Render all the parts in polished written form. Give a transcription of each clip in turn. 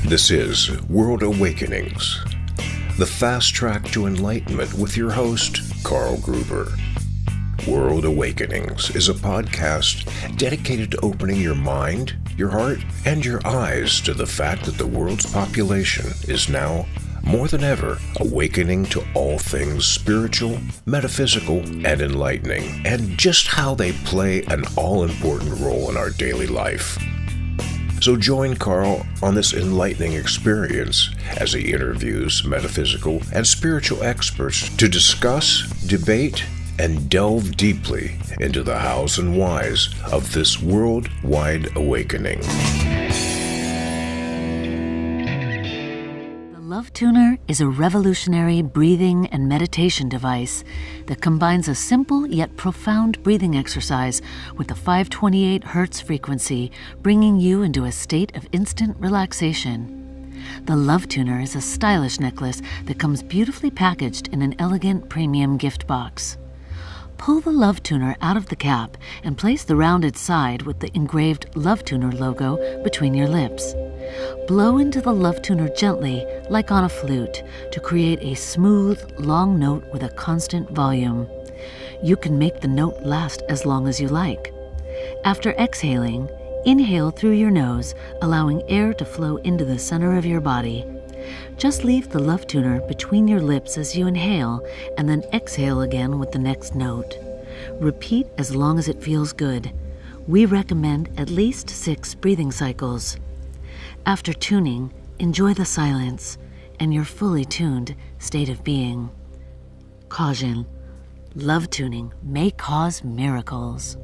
This is World Awakenings, the fast track to enlightenment with your host, Carl Gruber. World Awakenings is a podcast dedicated to opening your mind, your heart, and your eyes to the fact that the world's population is now, more than ever, awakening to all things spiritual, metaphysical, and enlightening, and just how they play an all-important role in our daily life. So join Carl on this enlightening experience as he interviews metaphysical and spiritual experts to discuss, debate, and delve deeply into the hows and whys of this worldwide awakening. The Love Tuner is a revolutionary breathing and meditation device that combines a simple yet profound breathing exercise with the 528 Hz frequency, bringing you into a state of instant relaxation. The Love Tuner is a stylish necklace that comes beautifully packaged in an elegant premium gift box. Pull the Love Tuner out of the cap and place the rounded side with the engraved Love Tuner logo between your lips. Blow into the Love Tuner gently, like on a flute, to create a smooth, long note with a constant volume. You can make the note last as long as you like. After exhaling, inhale through your nose, allowing air to flow into the center of your body. Just leave the Love Tuner between your lips as you inhale, and then exhale again with the next note. Repeat as long as it feels good. We recommend at least 6 breathing cycles. After tuning, enjoy the silence and your fully tuned state of being. Caution: love tuning may cause miracles.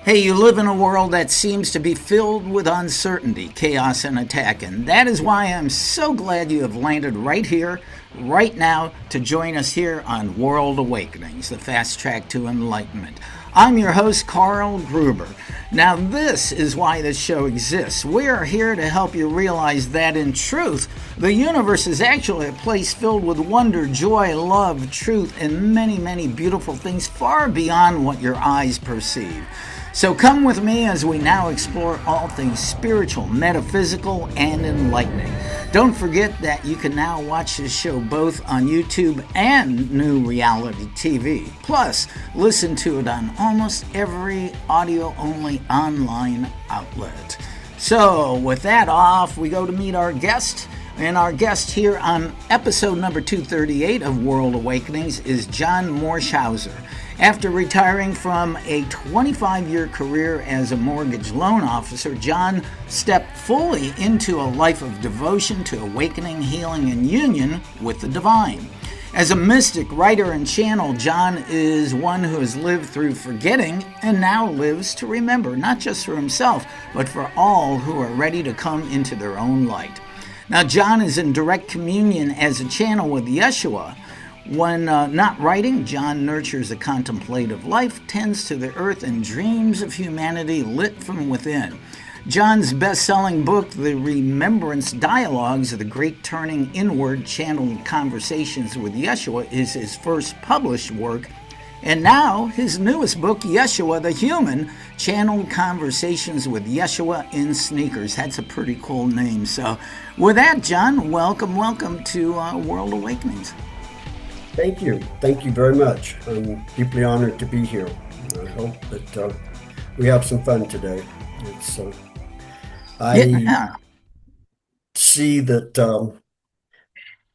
Hey, you live in a world that seems to be filled with uncertainty, chaos, and attack, and that is why I'm so glad you have landed right here, right now, to join us here on World Awakenings, the fast track to enlightenment. I'm your host, Carl Gruber. Now, this is why this show exists. We are here to help you realize that, in truth, the universe is actually a place filled with wonder, joy, love, truth, and many, many beautiful things far beyond what your eyes perceive. So come with me as we now explore all things spiritual, metaphysical, and enlightening. Don't forget that you can now watch this show both on YouTube and New Reality TV. Plus, listen to it on almost every audio-only online outlet. So, with that off, we go to meet our guest. And our guest here on episode number 238 of World Awakenings is John Morschauser. After retiring from a 25-year career as a mortgage loan officer, John stepped fully into a life of devotion to awakening, healing, and union with the divine. As a mystic, writer, and channel, John is one who has lived through forgetting and now lives to remember, not just for himself, but for all who are ready to come into their own light. Now, John is in direct communion as a channel with Yeshua. When not writing, John nurtures a contemplative life, tends to the earth, and dreams of humanity lit from within. John's best-selling book, The Remembrance Dialogues, the great turning inward channeled conversations with Yeshua, is his first published work. And now, his newest book, Yeshua the Human, Channeled Conversations with Yeshua in Sneakers. That's a pretty cool name. So with that, John, welcome to World Awakenings. Thank you. Thank you very much. I'm deeply honored to be here. I hope that we have some fun today. I see that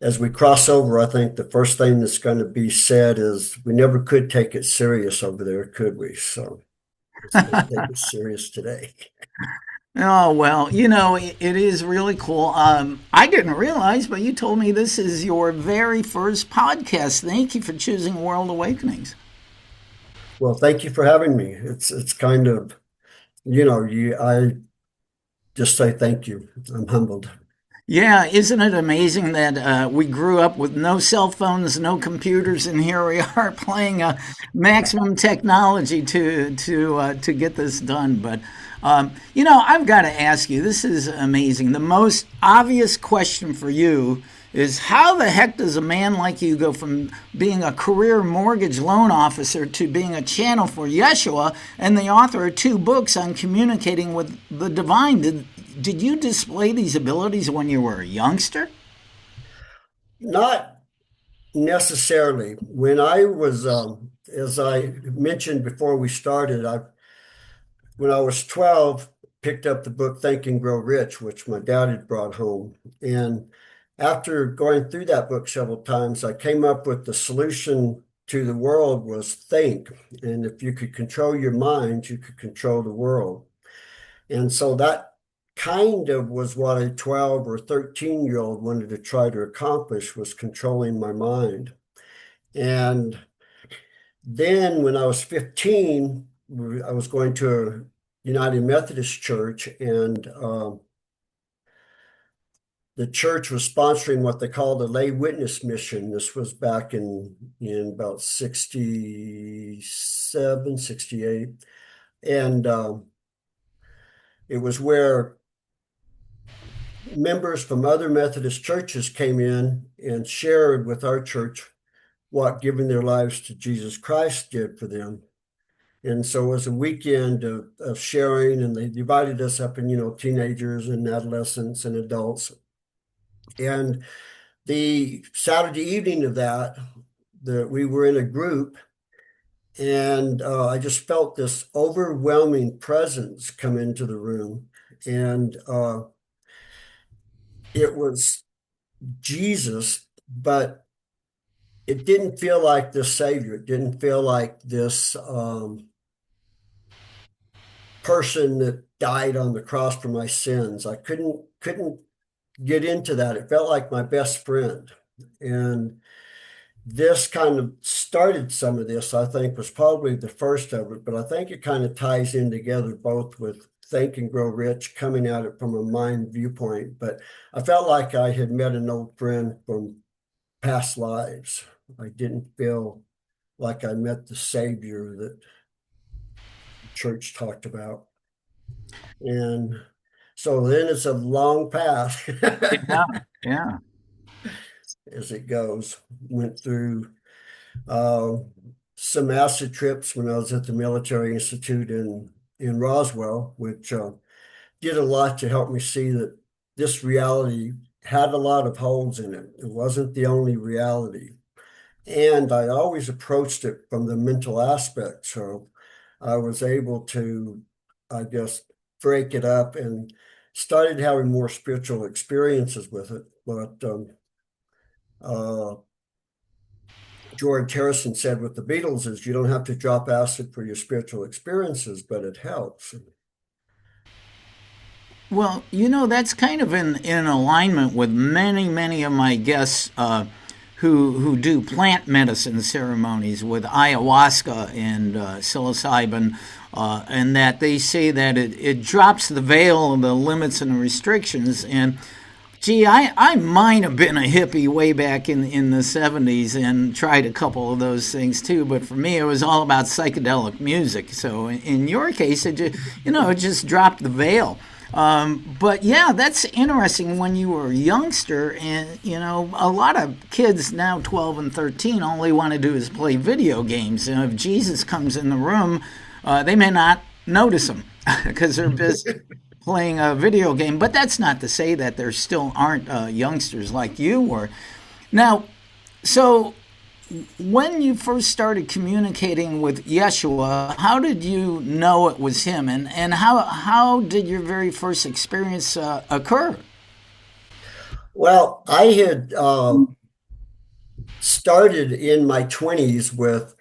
as we cross over, I think the first thing that's going to be said is we never could take it serious over there, could we? So let's take it serious today. Oh, well, it is really cool. I didn't realize, but you told me this is your very first podcast. Thank you for choosing World Awakenings. Well, thank you for having me. It's kind of, I just say thank you. I'm humbled. Yeah, isn't it amazing that we grew up with no cell phones, no computers, and here we are playing maximum technology to get this done. But I've got to ask you, this is amazing. The most obvious question for you is how the heck does a man like you go from being a career mortgage loan officer to being a channel for Yeshua and the author of 2 books on communicating with the divine? Did you display these abilities when you were a youngster? Not necessarily. When I was, as I mentioned before we started, when I was 12, picked up the book Think and Grow Rich, which my dad had brought home. And after going through that book several times, I came up with the solution to the world was think. And if you could control your mind, you could control the world. And so that kind of was what a 12 or 13-year-old wanted to try to accomplish, was controlling my mind. And then when I was 15, I was going to a United Methodist church, and the church was sponsoring what they called a lay witness mission. This was back in about 67, 68. And it was where members from other Methodist churches came in and shared with our church what giving their lives to Jesus Christ did for them. And so it was a weekend of sharing, and they divided us up in, teenagers and adolescents and adults. And the Saturday evening of that, we were in a group, and I just felt this overwhelming presence come into the room. And it was Jesus, but it didn't feel like the Savior. It didn't feel like this person that died on the cross for my sins. I couldn't get into that. It felt like my best friend. And this kind of started some of this, I think, was probably the first of it, but I think it kind of ties in together both with Think and Grow Rich, coming at it from a mind viewpoint. But I felt like I had met an old friend from past lives. I didn't feel like I met the Savior that the church talked about. And so then it's a long path. Yeah. As it goes. Went through some acid trips when I was at the Military Institute in Roswell, which did a lot to help me see that this reality had a lot of holes in it. It wasn't the only reality. And I always approached it from the mental aspect. So I was able to, I guess, break it up and started having more spiritual experiences with it. But George Harrison said with the Beatles is you don't have to drop acid for your spiritual experiences, but it helps. Well, that's kind of in alignment with many of my guests who do plant medicine ceremonies with ayahuasca and psilocybin, and that they say that it drops the veil of the limits and the restrictions. And gee, I might have been a hippie way back in the 70s and tried a couple of those things too, but for me it was all about psychedelic music. So in your case, it just dropped the veil. But yeah, that's interesting when you were a youngster, and a lot of kids now 12 and 13 all they want to do is play video games. And if Jesus comes in the room, they may not notice him because they're busy playing a video game. But that's not to say that there still aren't youngsters like you were. Now, so when you first started communicating with Yeshua, how did you know it was him, and how did your very first experience occur? Well, I had started in my 20s with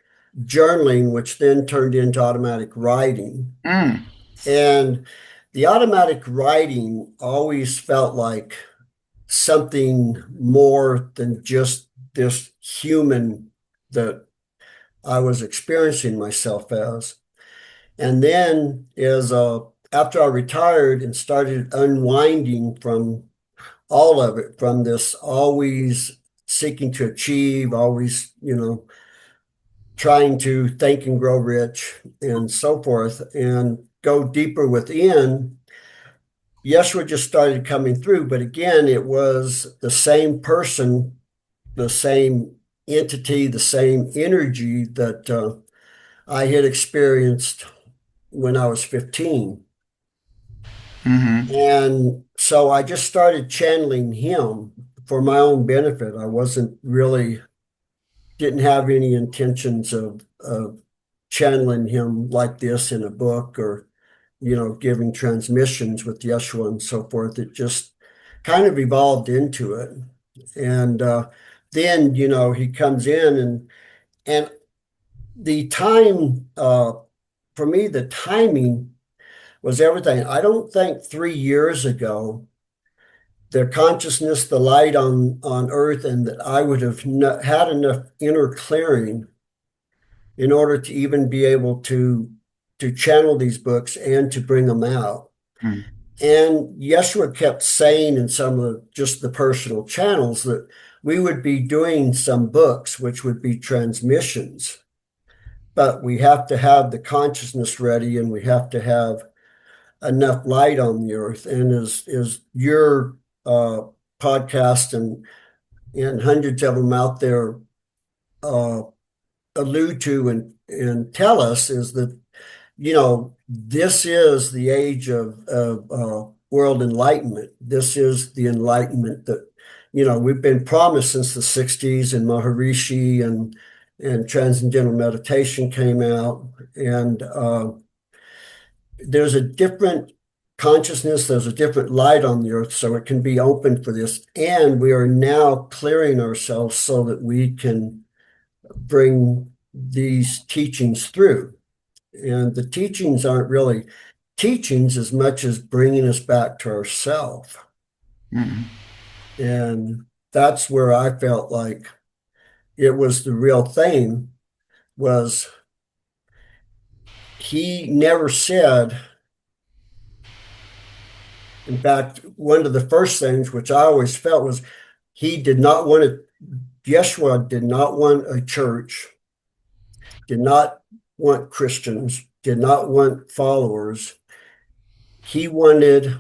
journaling, which then turned into automatic writing. And the automatic writing always felt like something more than just this human that I was experiencing myself as. And then after I retired and started unwinding from all of it, from this always seeking to achieve, always, trying to think and grow rich and so forth, and go deeper within, Yeshua just started coming through, but again, it was the same person, the same entity, the same energy that I had experienced when I was 15. And so I just started channeling him for my own benefit. I didn't have any intentions of channeling him like this in a book or, giving transmissions with Yeshua and so forth. It just kind of evolved into it. And then, he comes in and the time, for me, the timing was everything. I don't think 3 years ago, the consciousness, the light on earth, and that I would have had enough inner clearing in order to even be able to channel these books and to bring them out. And Yeshua kept saying in some of just the personal channels that we would be doing some books, which would be transmissions, but we have to have the consciousness ready and we have to have enough light on the earth. And as your podcast and hundreds of them out there allude to and tell us, is that this is the age of world enlightenment. This is the enlightenment that we've been promised since the 60s, and Maharishi and Transcendental Meditation came out, and there's a different consciousness, there's a different light on the earth, so it can be open for this. And we are now clearing ourselves so that we can bring these teachings through. And the teachings aren't really teachings as much as bringing us back to ourselves. And that's where I felt like it was the real thing, was he never said, in fact, one of the first things which I always felt was Yeshua did not want a church, did not want Christians, did not want followers. He wanted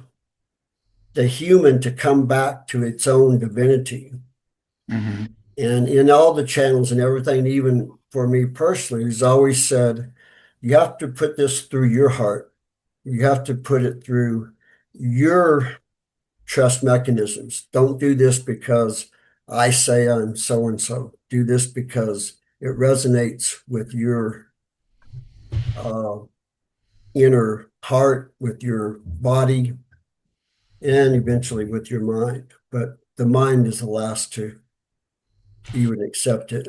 the human to come back to its own divinity. And in all the channels and everything, even for me personally, he's always said, you have to put this through your heart. You have to put it through your trust mechanisms. Don't do this because I say I'm so-and-so. Do this because it resonates with your inner heart, with your body, and eventually with your mind. But the mind is the last to even accept it.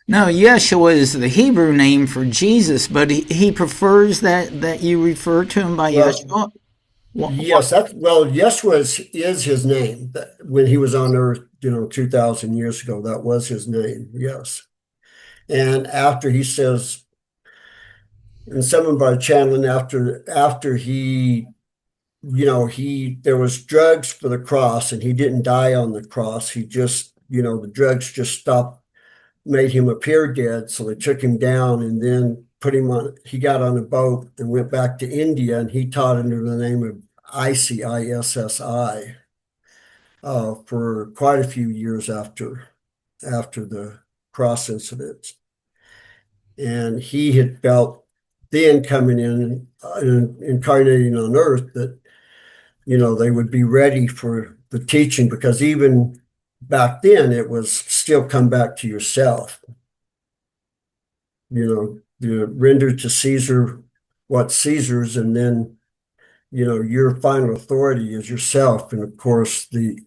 No, Yeshua is the Hebrew name for Jesus, but he prefers that you refer to him by Yeshua. Yes, Yeshua is his name. When he was on earth, 2,000 years ago, that was his name. Yes. And after he says, in some of our channeling, after he, there was drugs for the cross and he didn't die on the cross. He just, the drugs just stopped, made him appear dead. So they took him down and then he got on a boat and went back to India, and he taught under the name of ISSI for quite a few years after the cross incidents. And he had felt then coming in and incarnating on earth that, they would be ready for the teaching, because even back then it was still come back to yourself. You render to Caesar what's Caesar's, and then, your final authority is yourself. And of course, the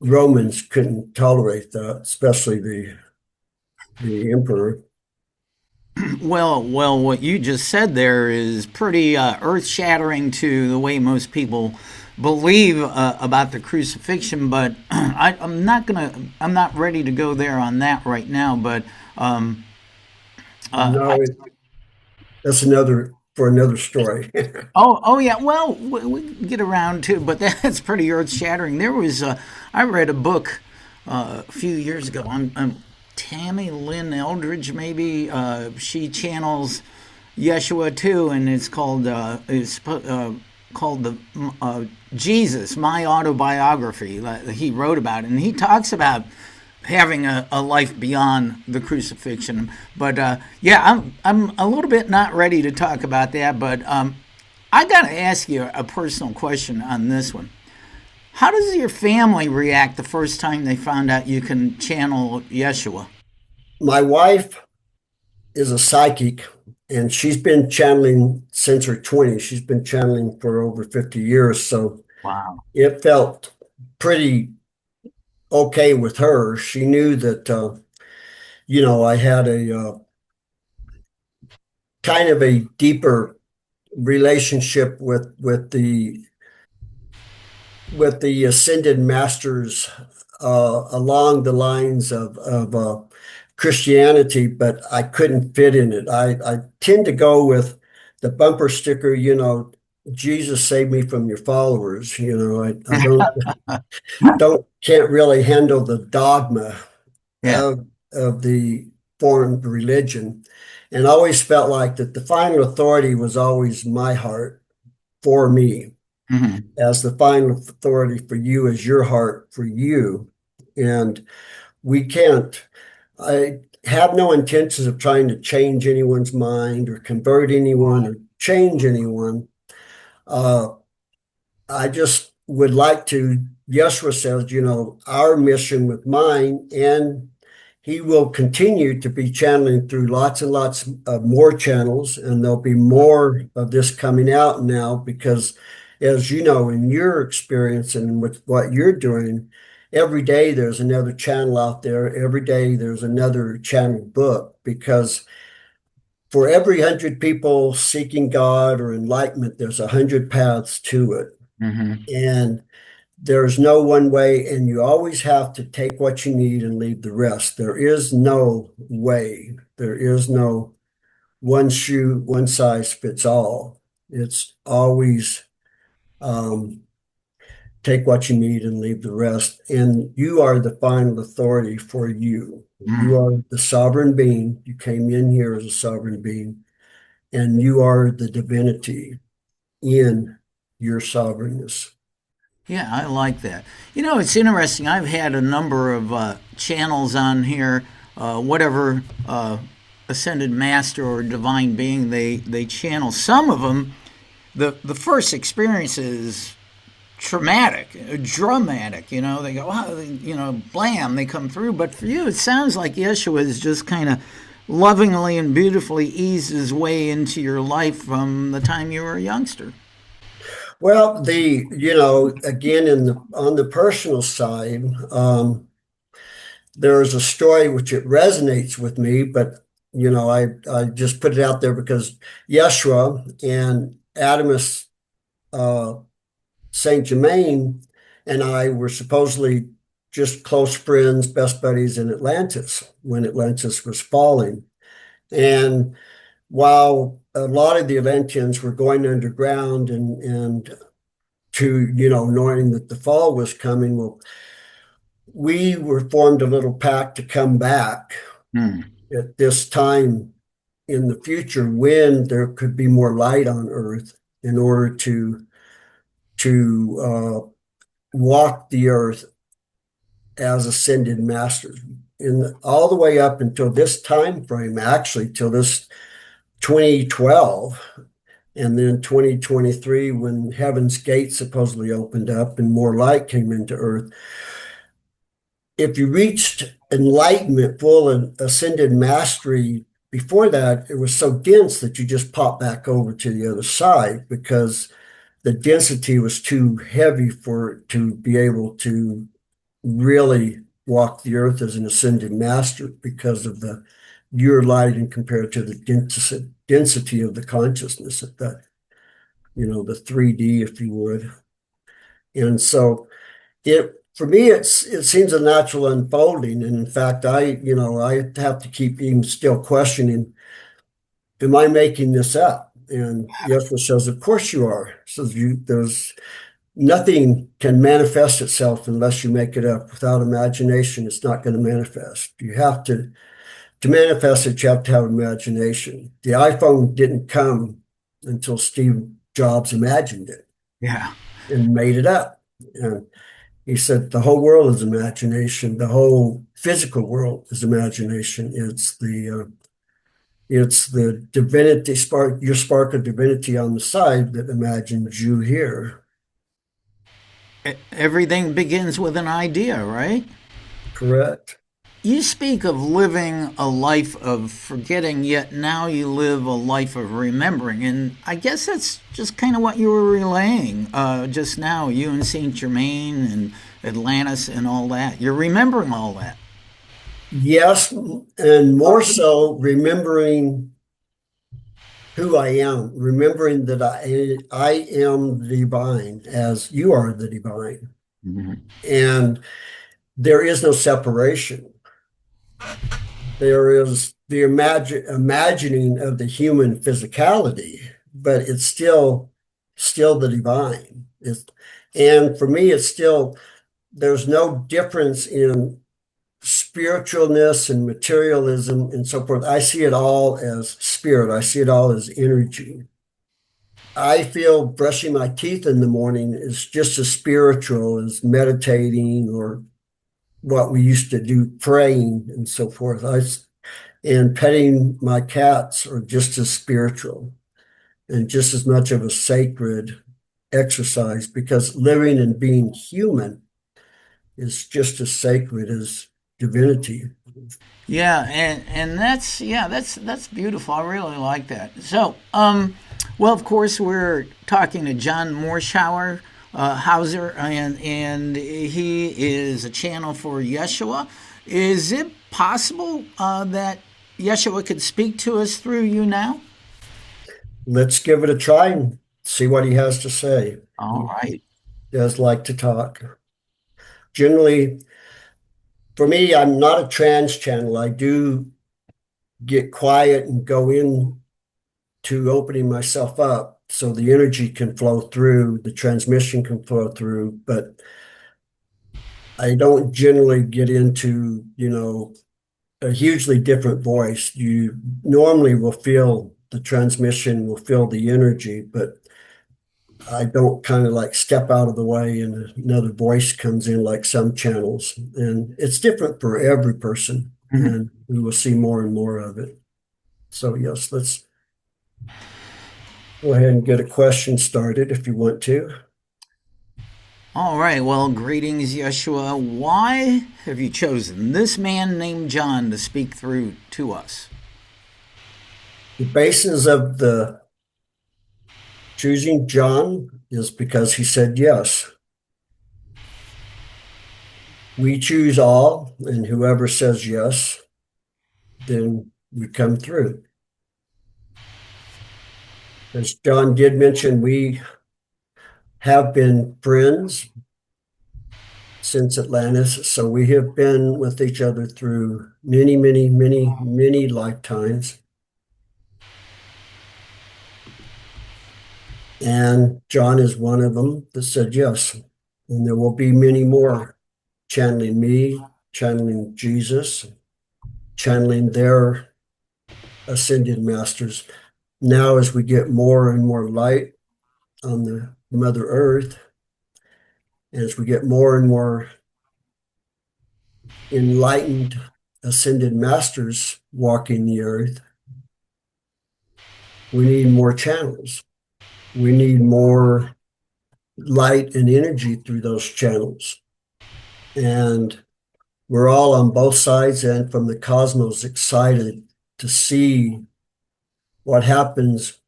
Romans couldn't tolerate that, especially the emperor. Well, what you just said there is pretty earth-shattering to the way most people believe about the crucifixion. But I'm not ready to go there on that right now. But that's for another story. Oh yeah. Well, we can get around to, but that's pretty earth-shattering. There was I read a book a few years ago on Tammy Lynn Eldridge, maybe. She channels Yeshua too, and it's called called the Jesus, My Autobiography. He wrote about it, and he talks about having a life beyond the crucifixion. But yeah, I'm a little bit not ready to talk about that. But I got to ask you a personal question on this one. How does your family react the first time they found out you can channel Yeshua? My wife is a psychic, and she's been channeling since her 20s. She's been channeling for over 50 years. So Wow. it felt pretty okay with her. She knew that, I had a kind of a deeper relationship with the ascended masters along the lines of Christianity, but I couldn't fit in it. I tend to go with the bumper sticker, Jesus saved me from your followers. I can't really handle the dogma Yeah. of the foreign religion, and always felt like that the final authority was always my heart for me, as the final authority for you as your heart for you. And we can't, I have no intentions of trying to change anyone's mind or convert anyone or change anyone. I just would like to, Yeshua says, our mission with mine, and he will continue to be channeling through lots and lots of more channels, and there'll be more of this coming out now because, as you know, in your experience and with what you're doing, every day there's another channel out there. Every day there's another channel book, because for every 100 people seeking God or enlightenment, there's 100 paths to it. And there's no one way, and you always have to take what you need and leave the rest. There is no way. There is no one shoe, one size fits all. It's always take what you need and leave the rest. And you are the final authority for you. You are the sovereign being. You came in here as a sovereign being, and you are the divinity in your sovereignness. Yeah, I like that. It's interesting. I've had a number of channels on here, whatever ascended master or divine being they channel. Some of them, the first experience is traumatic, dramatic. They go, wow, blam, they come through. But for you, it sounds like Yeshua is just kind of lovingly and beautifully eased his way into your life from the time you were a youngster. Well, again, on the personal side, there's a story which it resonates with me, but I just put it out there because Yeshua and Adamus Saint Germain and I were supposedly just close friends, best buddies in Atlantis when Atlantis was falling. And while a lot of the Atlanteans were going underground and to, knowing that the fall was coming, well, we were formed a little pact to come back at this time in the future when there could be more light on Earth in order to walk the Earth as ascended masters. All the way up until this time frame, actually, till this 2012, and then 2023, when Heaven's Gate supposedly opened up and more light came into Earth. If you reached enlightenment, full and ascended mastery, before that, it was so dense that you just popped back over to the other side because the density was too heavy for it to be able to really walk the earth as an ascended master because of your light and compared to the density of the consciousness of that, the 3D, if you would. And so for me, it seems a natural unfolding. And in fact, I have to keep even still questioning, am I making this up? And Yeshua says, of course you are. Says there's nothing can manifest itself unless you make it up. Without imagination, it's not going to manifest. You have to manifest it, you have to have imagination. The iPhone didn't come until Steve Jobs imagined it. Yeah. and made it up. And he said the whole world is imagination. The whole physical world is imagination. It's the divinity spark, your spark of divinity on the side that imagines you here. Everything begins with an idea, right? Correct. You speak of living a life of forgetting, yet now you live a life of remembering. And I guess that's just kind of what you were relaying just now, you and St. Germain and Atlantis and all that. You're remembering all that. Yes, and more so remembering who I am, remembering that I am the divine as you are the divine. Mm-hmm. And there is no separation. There is the imagining of the human physicality, but it's still the divine. And for me, it's still, there's no difference in spiritualness and materialism and so forth. I see it all as spirit. I see it all as energy. I feel brushing my teeth in the morning is just as spiritual as meditating or what we used to do, praying and so forth. And petting my cats are just as spiritual and just as much of a sacred exercise because living and being human is just as sacred as divinity. Yeah, and that's beautiful. I really like that. So, well, of course, we're talking to John Morschauser, Hauser, and he is a channel for Yeshua. Is it possible that Yeshua could speak to us through you now? Let's give it a try and see what he has to say. All He right. does like to talk. Generally, for me, I'm not a trance channel. I do get quiet and go in to opening myself up so the energy can flow through, the transmission can flow through, but I don't generally get into, a hugely different voice. You normally will feel the transmission, will feel the energy, but I don't kind of like step out of the way and another voice comes in like some channels. And it's different for every person. Mhm. And we will see more and more of it. So, yes, let's go ahead and get a question started if you want to. All right. Well, greetings, Yeshua. Why have you chosen this man named John to speak through to us? The basis of the choosing John is because he said yes. We choose all, and whoever says yes, then we come through. As John did mention, we have been friends since Atlantis, so we have been with each other through many, many, many, many lifetimes. And John is one of them that said yes. And there will be many more channeling me, channeling Jesus, channeling their ascended masters. Now, as we get more and more light on the Mother Earth, as we get more and more enlightened ascended masters walking the earth, we need more channels. We need more light and energy through those channels. And we're all on both sides and from the cosmos excited to see what happens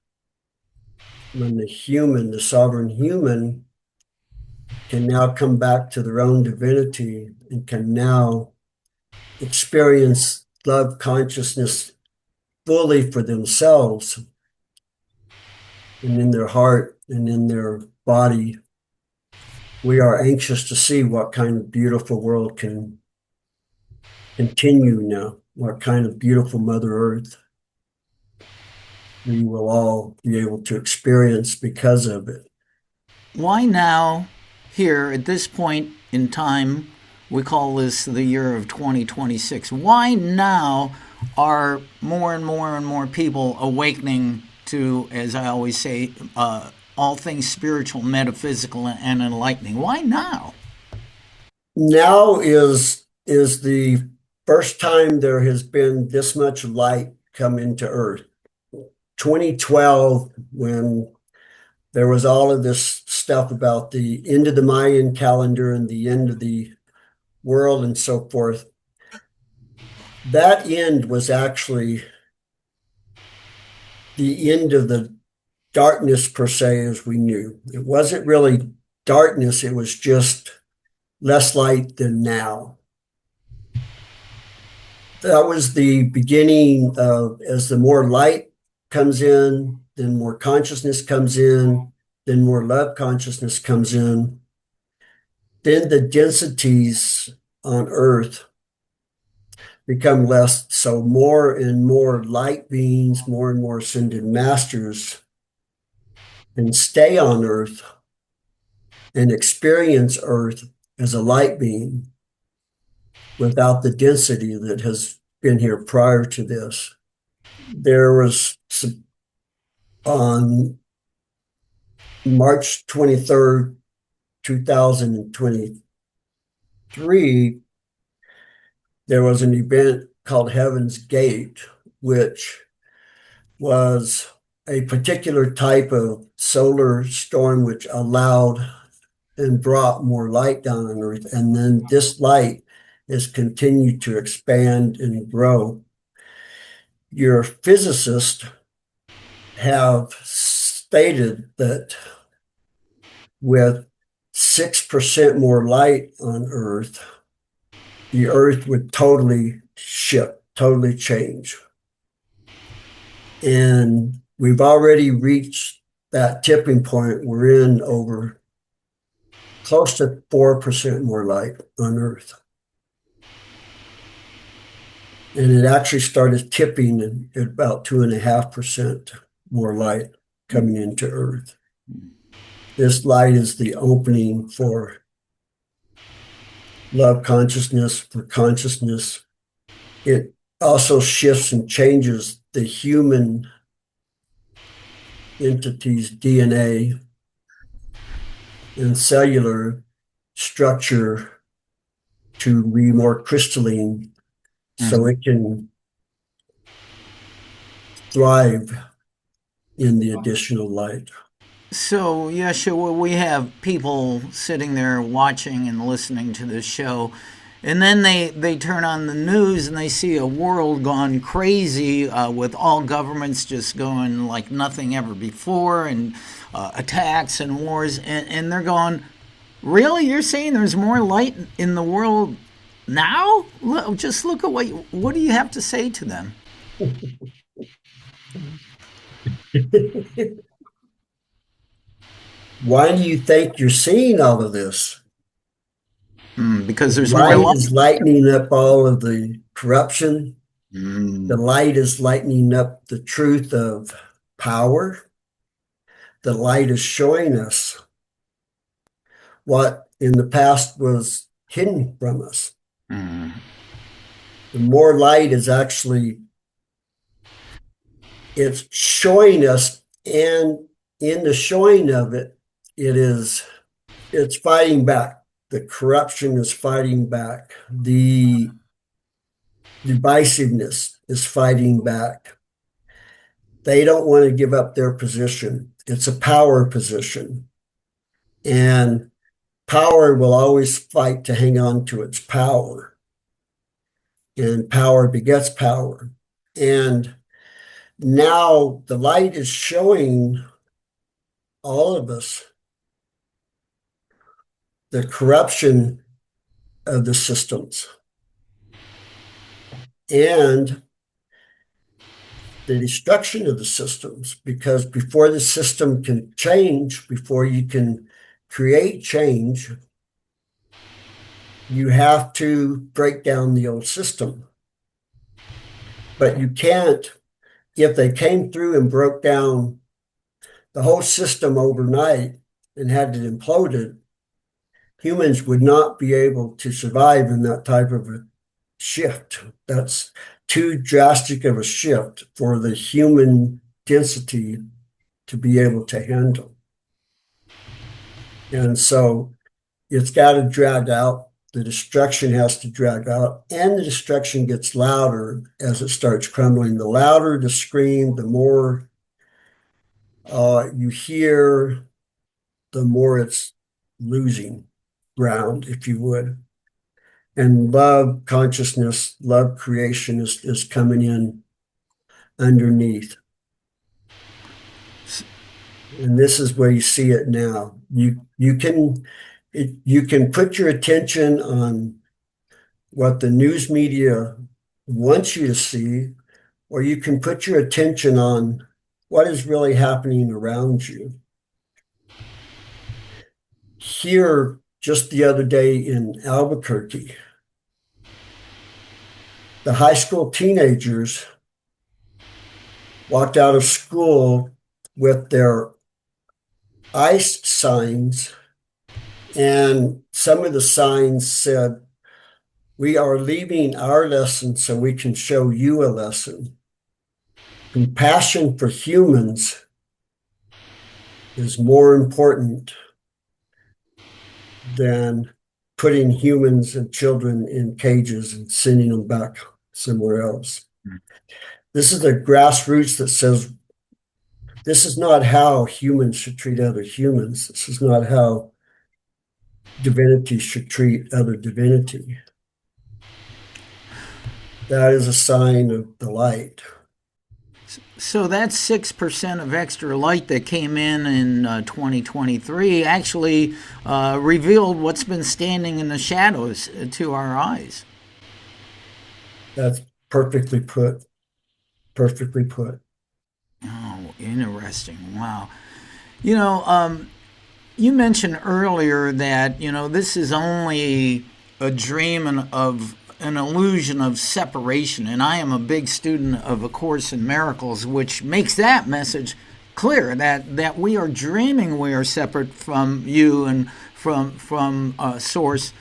when the sovereign human, can now come back to their own divinity and can now experience love consciousness fully for themselves and in their heart and in their body. We are anxious to see what kind of beautiful world can continue now, what kind of beautiful Mother Earth we will all be able to experience because of it. Why now, here at this point in time, we call this the year of 2026? Why now are more and more and more people awakening to, as I always say, all things spiritual, metaphysical, and enlightening. Why now? Now is the first time there has been this much light come into Earth. 2012, when there was all of this stuff about the end of the Mayan calendar and the end of the world and so forth, that end was actually the end of the darkness per se as we knew. It wasn't really darkness, it was just less light than now. That was the beginning of, as the more light comes in, then more consciousness comes in, then more love consciousness comes in. Then the densities on Earth become less. So more and more light beings, more and more ascended masters, and stay on Earth and experience Earth as a light being without the density that has been here prior to this. There was some, on March 23rd, 2023, there was an event called Heaven's Gate, which was a particular type of solar storm which allowed and brought more light down on Earth. And then this light has continued to expand and grow. Your physicists have stated that with 6% more light on Earth, the Earth would totally shift, totally change. And we've already reached that tipping point. We're in over close to 4% more light on Earth. And it actually started tipping at about 2.5% more light coming into Earth. This light is the opening for love consciousness, for consciousness. It also shifts and changes the human entity's DNA and cellular structure to be more crystalline, so it can thrive in the additional light. So, Yeshua, we have people sitting there watching and listening to this show, and then they turn on the news and they see a world gone crazy with all governments just going like nothing ever before, and attacks and wars, and they're going, really? You're saying there's more light in the world now? Just look at what do you have to say to them? Why do you think you're seeing all of this? Because there's more light. Light is lightening up all of the corruption. The light is lightening up the truth of power. The light is showing us what in the past was hidden from us. The more light is actually, it's showing us, and in the showing of it, it's fighting back. The corruption is fighting back. The divisiveness is fighting back. They don't want to give up their position. It's a power position. And power will always fight to hang on to its power. And power begets power. And now the light is showing all of us the corruption of the systems and the destruction of the systems, because before the system can change, before you can create change, you have to break down the old system. But you can't, if they came through and broke down the whole system overnight and had it imploded, humans would not be able to survive in that type of a shift. That's too drastic of a shift for the human density to be able to handle. And so it's got to drag out. The destruction has to drag out, and the destruction gets louder as it starts crumbling. The louder the scream, the more you hear, the more it's losing ground, if you would. And love consciousness, love creation is coming in underneath. And this is where you see it now. You can put your attention on what the news media wants you to see, or you can put your attention on what is really happening around you. Here, just the other day in Albuquerque, the high school teenagers walked out of school with their ICE signs, and some of the signs said, "We are leaving our lesson so we can show you a lesson." Compassion for humans is more important than putting humans and children in cages and sending them back somewhere else. This is the grassroots that says this is not how humans should treat other humans. This is not how divinity should treat other divinity. That is a sign of the light. So that 6% of extra light that came in 2023 actually revealed what's been standing in the shadows to our eyes. That's perfectly put. Perfectly put. Oh, interesting. Wow. You mentioned earlier that, this is only a dream of an illusion of separation. And I am a big student of A Course in Miracles, which makes that message clear, that we are dreaming we are separate from you and from Source.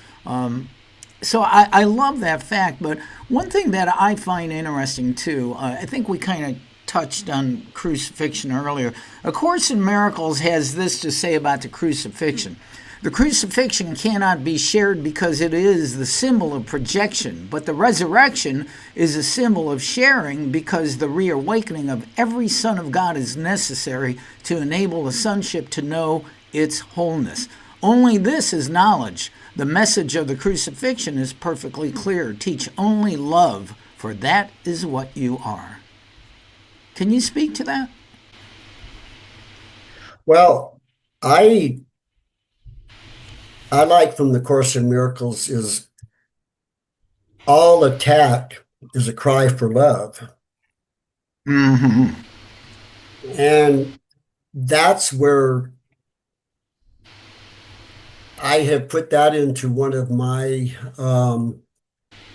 So I love that fact. But one thing that I find interesting, too, I think we kind of touched on crucifixion earlier. A Course in Miracles has this to say about the crucifixion. The crucifixion cannot be shared because it is the symbol of projection, but the resurrection is a symbol of sharing because the reawakening of every son of God is necessary to enable the sonship to know its wholeness. Only this is knowledge. The message of the crucifixion is perfectly clear. Teach only love, for that is what you are. Can you speak to that? Well, I like from the Course in Miracles is all attack is a cry for love. Mm-hmm. And that's where I have put that into one of my,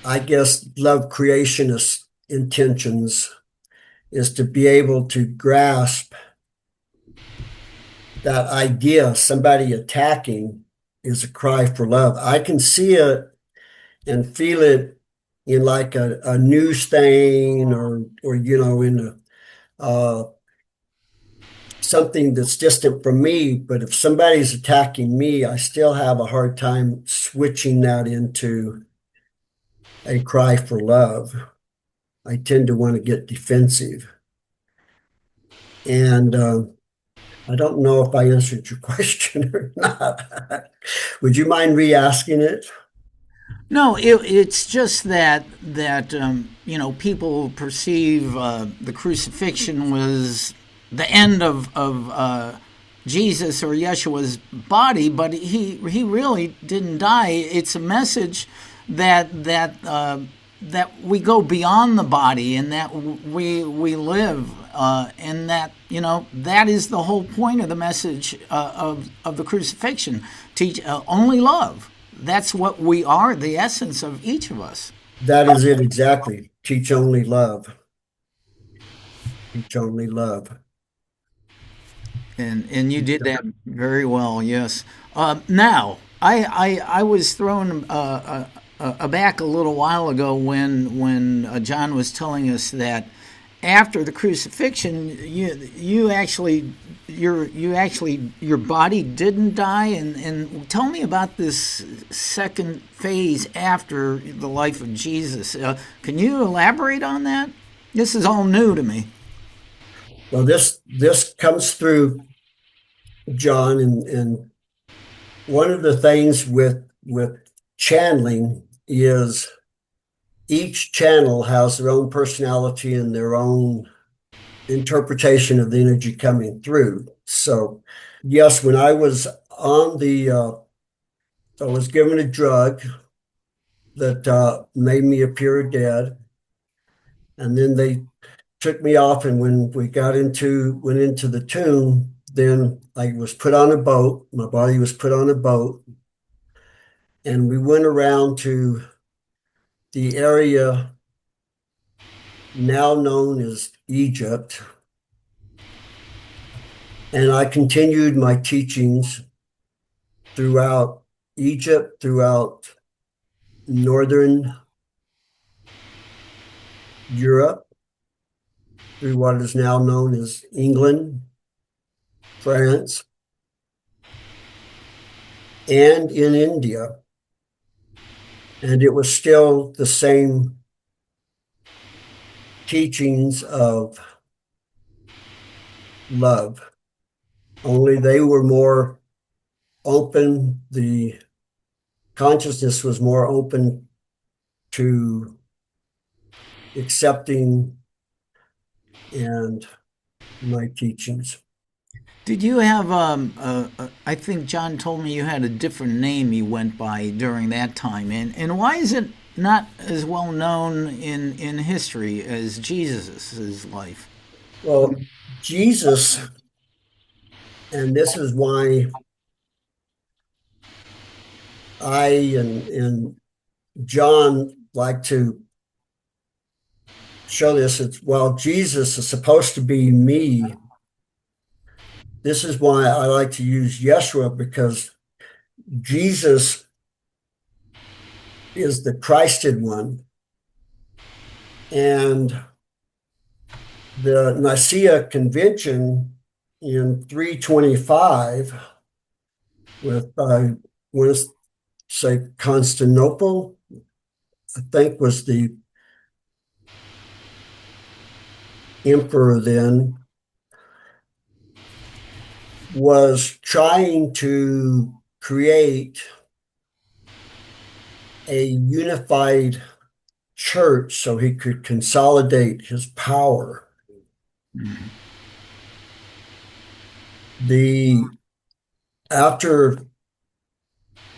I guess, love creationist intentions is to be able to grasp that idea, somebody attacking is a cry for love. I can see it and feel it in like a news thing or in something that's distant from me. But if somebody's attacking me, I still have a hard time switching that into a cry for love. I tend to want to get defensive. And I don't know if I answered your question or not. Would you mind re-asking it? No, it's just that people perceive the crucifixion was the end of Jesus or Yeshua's body, but he really didn't die. It's a message that we go beyond the body and that we live, and that that is the whole point of the message of the crucifixion. Teach only love. That's what we are, the essence of each of us. That is it exactly. Teach only love. Teach only love. And you did that very well, yes. Now, I was thrown aback a little while ago when John was telling us that after the crucifixion, you actually your body didn't die, and tell me about this second phase after the life of Jesus. Can you elaborate on that? This is all new to me. Well, this comes through John, and one of the things with channeling is each channel has their own personality and their own interpretation of the energy coming through. So, yes, when I was on I was given a drug that made me appear dead, and then they took me off. And when we went into the tomb, then I was put on a boat. My body was put on a boat, and we went around to the area now known as Egypt. And I continued my teachings throughout Egypt, throughout Northern Europe, through what is now known as England, France, and in India. And it was still the same teachings of love, only they were more open. The consciousness was more open to accepting and my teachings. Did you have, I think John told me you had a different name you went by during that time. And why is it not as well known in history as Jesus' life? Well, Jesus, and this is why I and John like to show this. It's, while Jesus is supposed to be me, this is why I like to use Yeshua, because Jesus is the Christed one. And the Nicaea Convention in 325 with, I want to say Constantinople, I think was the emperor then, was trying to create a unified church so he could consolidate his power. After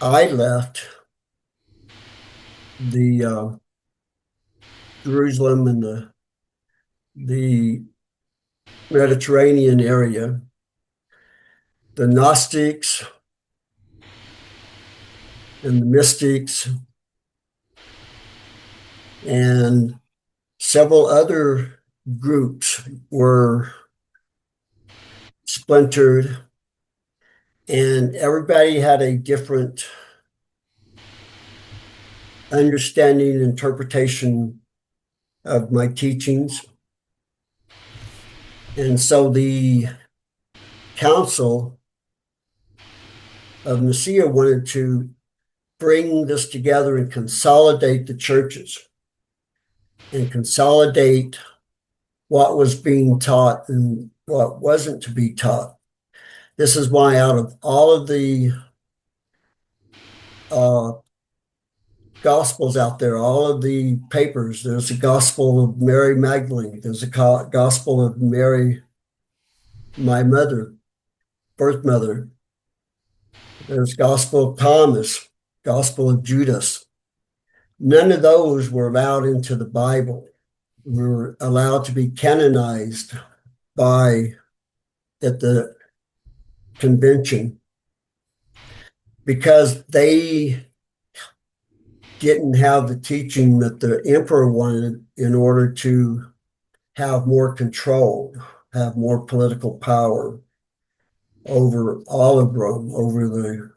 I left the Jerusalem and the Mediterranean area, the Gnostics and the mystics and several other groups were splintered, and everybody had a different understanding and interpretation of my teachings. And so the Council of Nicaea wanted to bring this together and consolidate the churches and consolidate what was being taught and what wasn't to be taught. This is why out of all of the Gospels out there, all of the papers, there's a Gospel of Mary Magdalene, there's a Gospel of Mary, my mother, birth mother, there's Gospel of Thomas, Gospel of Judas. None of those were allowed into the Bible. We were allowed to be canonized at the convention because they didn't have the teaching that the emperor wanted in order to have more control, have more political power over all of Rome, over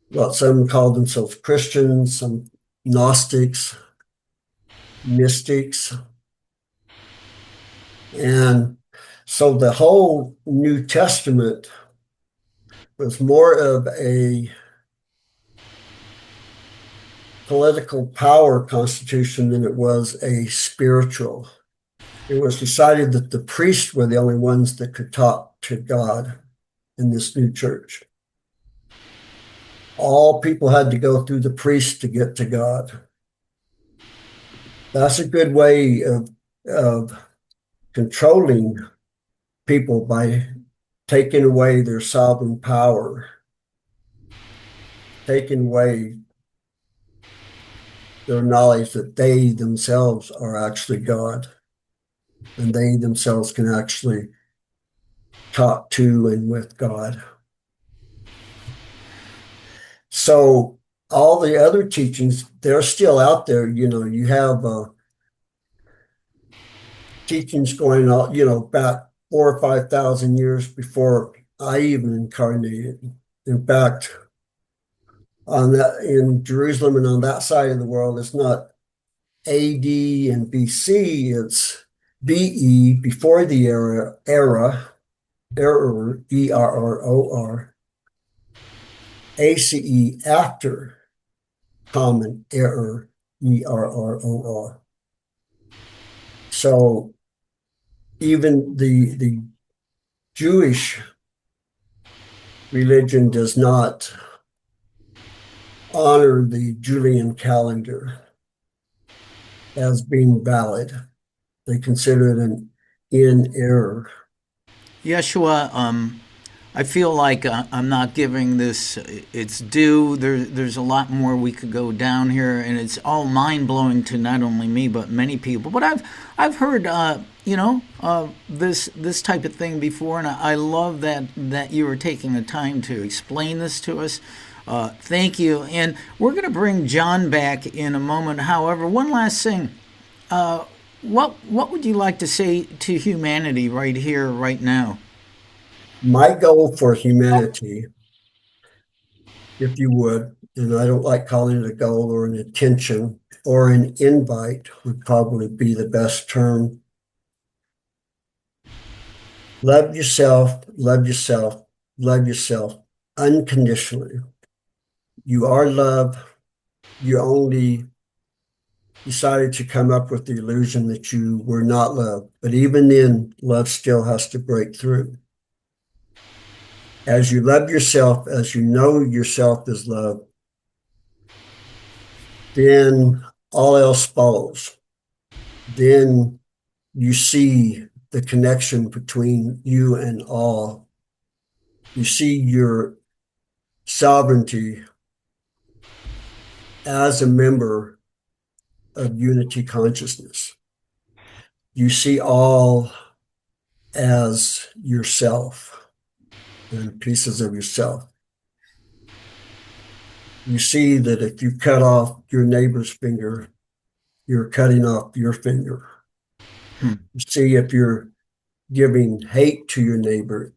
what some called themselves Christians, some Gnostics, mystics. And So the whole New Testament was more of a political power constitution than it was a spiritual. It was decided that the priests were the only ones that could talk to God in this new church. All people had to go through the priest to get to God. That's a good way of controlling people by taking away their sovereign power, taking away their knowledge that they themselves are actually God and they themselves can actually talk to and with God. So all the other teachings, they're still out there. You have teachings going on, back 4,000 or 5,000 years before I even incarnated. In fact, on that in Jerusalem and on that side of the world, it's not AD and BC, it's BE, before the error, ERROR, ACE, after common error, ERROR. So even the Jewish religion does not honor the Julian calendar as being valid. They consider it in error. Yeshua, I feel like I'm not giving this its due. There's a lot more we could go down here, and it's all mind blowing to not only me but many people. But I've heard this type of thing before, and I love that you were taking the time to explain this to us. Thank you, and we're going to bring John back in a moment. However, one last thing. What would you like to say to humanity right here, right now? My goal for humanity, if you would, and I don't like calling it a goal or an intention or an invite, would probably be the best term. Love yourself, love yourself, love yourself unconditionally. You are love. You only decided to come up with the illusion that you were not love. But even then, love still has to break through. As you love yourself, as you know yourself is love, then all else follows. Then you see the connection between you and all. You see your sovereignty as a member of unity consciousness. You see all as yourself and pieces of yourself. You see that if you cut off your neighbor's finger, you're cutting off your finger. You see, if you're giving hate to your neighbor,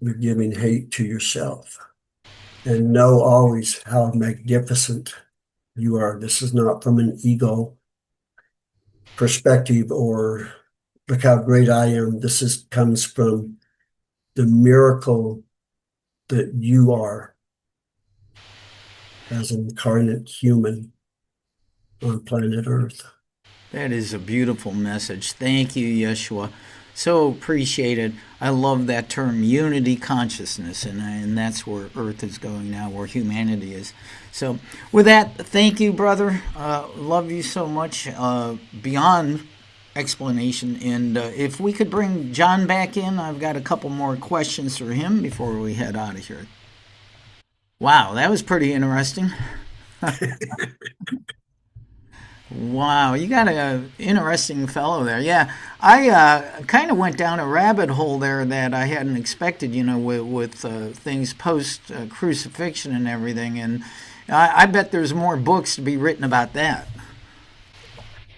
you're giving hate to yourself. And know always how magnificent you are. This is not from an ego perspective or look how great I am. This comes from the miracle that you are as an incarnate human on planet Earth. That is a beautiful message. Thank you, Yeshua. So appreciated. I love that term, unity consciousness, and that's where Earth is going now, where humanity is. So with that, thank you, brother. Love you so much, beyond explanation. And if we could bring John back in, I've got a couple more questions for him before we head out of here. Wow, that was pretty interesting. Wow, you got an interesting fellow there. Yeah, I kind of went down a rabbit hole there that I hadn't expected, with things post crucifixion and everything. And I bet there's more books to be written about that.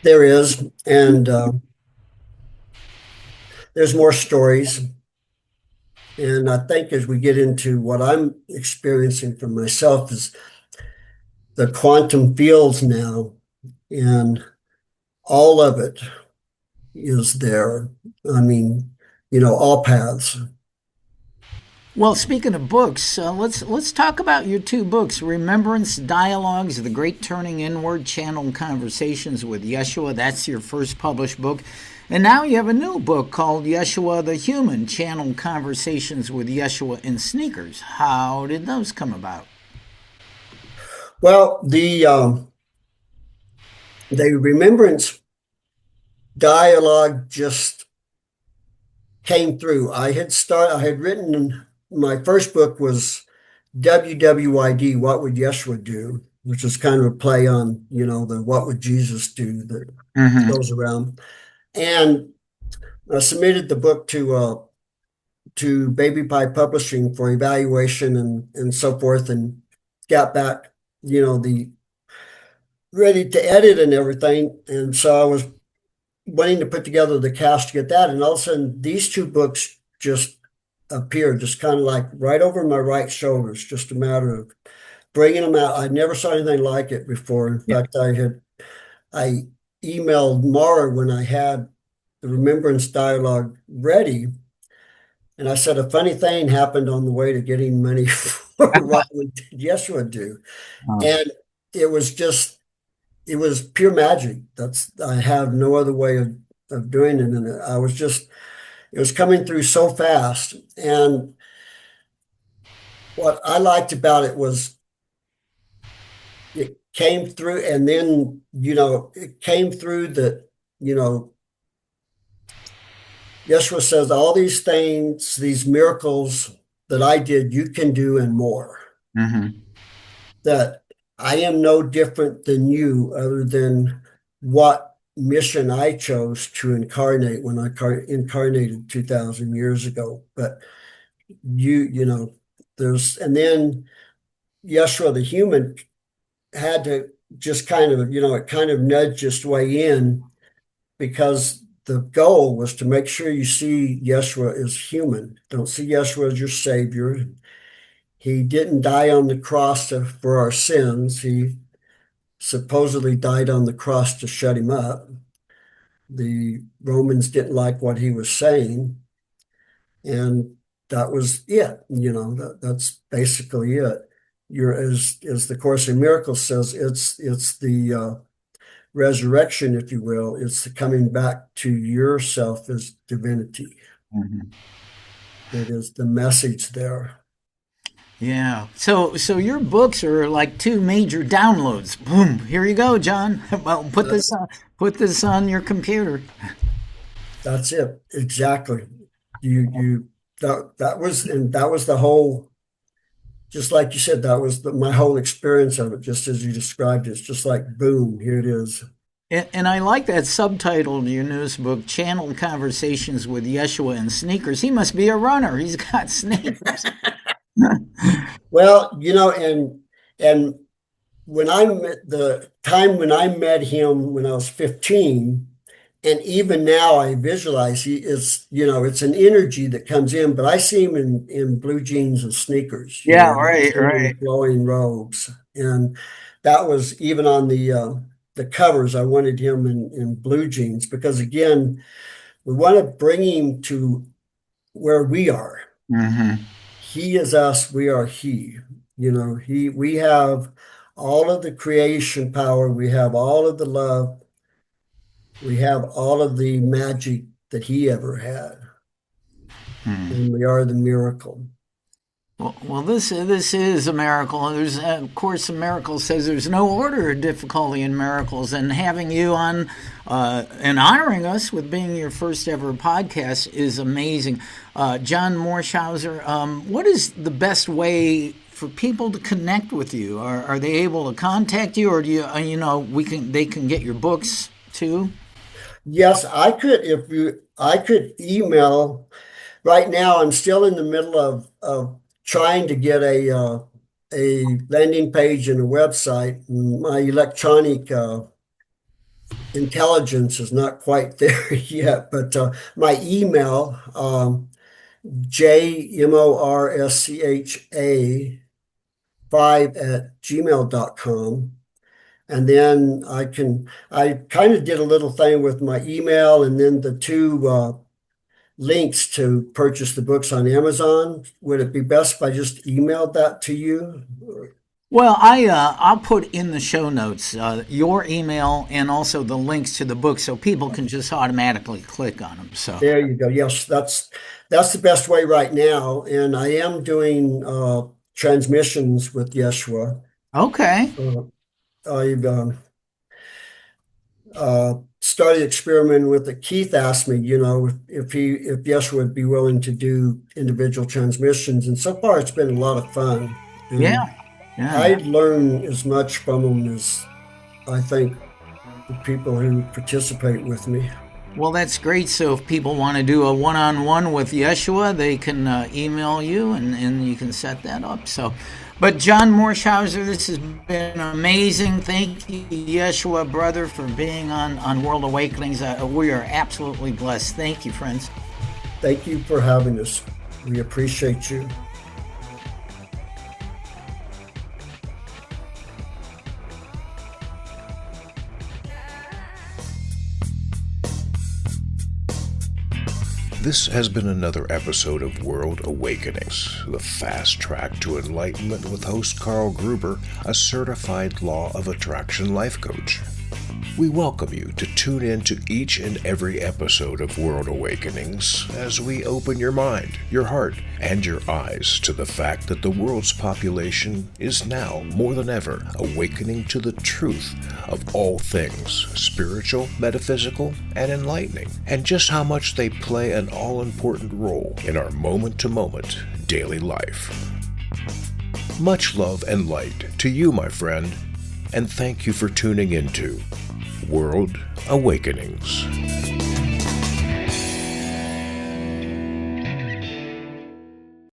There is, and there's more stories. And I think as we get into what I'm experiencing for myself is the quantum fields now, and all of it is there. I mean, all paths. Well, speaking of books, let's talk about your two books, Remembrance Dialogues, The Great Turning Inward, Channeled Conversations with Yeshua. That's your first published book. And now you have a new book called Yeshua the Human, Channeled Conversations with Yeshua in Sneakers. How did those come about? Well, the Remembrance Dialogue just came through. I had written, my first book was WWYD, What Would Yeshua Do, which is kind of a play on, the What Would Jesus Do that goes around. And I submitted the book to Baby Pie Publishing for evaluation and so forth, and got back, the ready to edit and everything. And so I was wanting to put together the cast to get that. And all of a sudden, these two books just appeared, just kind of like right over my right shoulder. It's just a matter of bringing them out. I never saw anything like it before. In fact, I emailed Mara when I had the Remembrance Dialogue ready. And I said, a funny thing happened on the way to getting money for What Would Yeshua Do. And it was pure magic. I have no other way of doing it. And it was coming through so fast. And what I liked about it was it came through, and then, it came through that, Yeshua says, all these things, these miracles that I did, you can do and more. That I am no different than you, other than what mission I chose to incarnate when I incarnated 2,000 years ago. But and then Yeshua the human had to just kind of, it kind of nudged its way in, because the goal was to make sure you see Yeshua as human. Don't see Yeshua as your savior. He didn't die on the cross for our sins. He supposedly died on the cross to shut him up. The Romans didn't like what he was saying. And that was it. That's basically it. As the Course in Miracles says, it's the resurrection, if you will. It's the coming back to yourself as divinity. It is the message there. Yeah. So your books are like two major downloads. Boom. Here you go, John. Well, put this on your computer. That's it. Exactly. That was the whole, just like you said, that was my whole experience of it, just as you described it. It's just like, boom, here it is. And I like that subtitle to your newest book, Channeled Conversations with Yeshua in Sneakers. He must be a runner. He's got sneakers. Well, and when I met the time when I met him when I was 15, and even now I visualize he is, it's an energy that comes in, but I see him in blue jeans and sneakers. Yeah, right. Flowing robes. And that was even on the covers. I wanted him in blue jeans, because again, we want to bring him to where we are. He is us, we are he. We have all of the creation power, we have all of the love, we have all of the magic that he ever had. And we are the miracle. Well, this is a miracle. There's, of course, a miracle says there's no order of difficulty in miracles, and having you on and honoring us with being your first ever podcast is amazing. John Morschauser, what is the best way for people to connect with you? Are they able to contact you, or do you, they can get your books too? Yes, I could. I could email. Right now, I'm still in the middle of trying to get a landing page and a website. My electronic intelligence is not quite there yet, but my email, jmorscha5@gmail.com. And then I kind of did a little thing with my email, and then the two links to purchase the books on Amazon. Would it be best if I just emailed that to you? Well, I'll put in the show notes your email and also the links to the book so people can just automatically click on them. So There you go. Yes, that's the best way right now. And I am doing transmissions with Yeshua. okay. I've started experimenting with it. Keith asked me, if Yeshua would be willing to do individual transmissions, and so far it's been a lot of fun. And Yeah. I learn as much from them as I think the people who participate with me. Well, that's great. So if people want to do a one-on-one with Yeshua, they can email you and you can set that up. So, but John Morschauser, this has been amazing. Thank you, Yeshua, brother, for being on World Awakenings. We are absolutely blessed. Thank you, friends. Thank you for having us. We appreciate you. This has been another episode of World Awakenings, the fast track to enlightenment with host Carl Gruber, a certified Law of Attraction life coach. We welcome you to tune in to each and every episode of World Awakenings as we open your mind, your heart, and your eyes to the fact that the world's population is now, more than ever, awakening to the truth of all things spiritual, metaphysical, and enlightening, and just how much they play an all-important role in our moment-to-moment daily life. Much love and light to you, my friend, and thank you for tuning into World Awakenings.